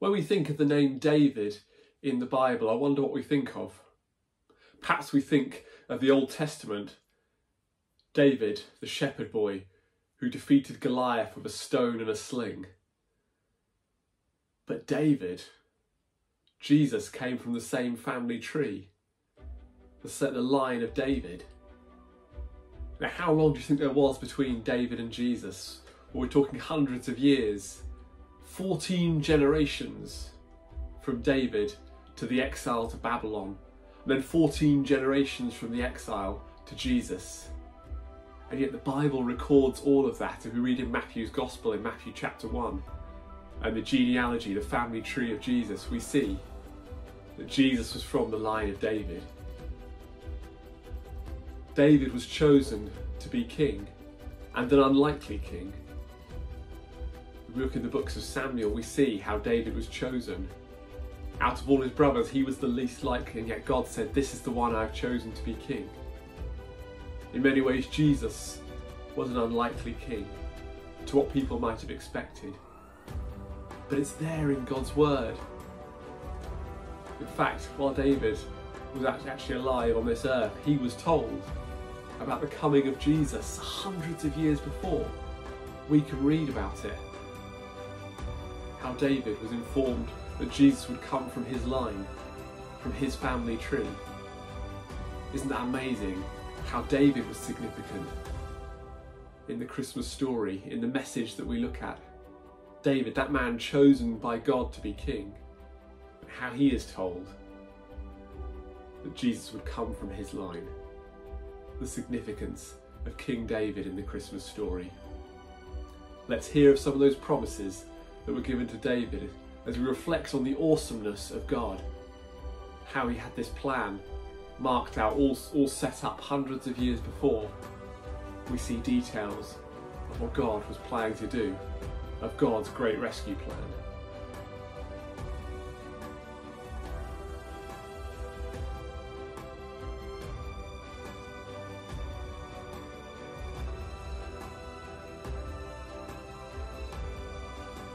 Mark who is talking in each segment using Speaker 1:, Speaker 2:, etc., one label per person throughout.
Speaker 1: When we think of the name David in the Bible, I wonder what we think of. Perhaps we think of the Old Testament, David, the shepherd boy, who defeated Goliath with a stone and a sling. But David, Jesus, came from the same family tree, the line of David. Now, how long do you think there was between David and Jesus? Well, we're talking hundreds of years. 14 generations from David to the exile to Babylon, and then 14 generations from the exile to Jesus. And yet the Bible records all of that. If we read in Matthew's Gospel, in Matthew chapter 1, and the genealogy, the family tree of Jesus, we see that Jesus was from the line of David. David was chosen to be king, and an unlikely king. If we look in the books of Samuel, we see how David was chosen. Out of all his brothers, he was the least likely, and yet God said, "This is the one I've chosen to be king." In many ways, Jesus was an unlikely king to what people might have expected. But it's there in God's word. In fact, while David was actually alive on this earth, he was told about the coming of Jesus hundreds of years before. We can read about it. How David was informed that Jesus would come from his line, from his family tree. Isn't that amazing? How David was significant in the Christmas story, in the message that we look at. David, that man chosen by God to be king, how he is told that Jesus would come from his line. The significance of King David in the Christmas story. Let's hear of some of those promises that were given to David as we reflect on the awesomeness of God, how he had this plan marked out, all set up hundreds of years before. We see details of what God was planning to do, of God's great rescue plan.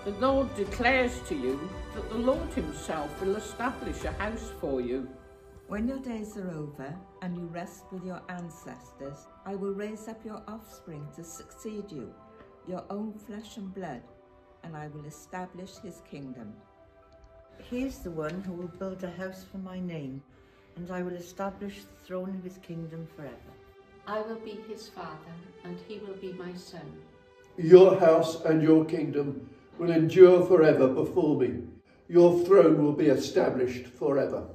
Speaker 2: The Lord declares to you that the Lord himself will establish a house for you.
Speaker 3: When your days are over and you rest with your ancestors, I will raise up your offspring to succeed you, your own flesh and blood, and I will establish his kingdom.
Speaker 4: He is the one who will build a house for my name, and I will establish the throne of his kingdom forever.
Speaker 5: I will be his father, and he will be my son.
Speaker 6: Your house and your kingdom will endure forever before me. Your throne will be established forever.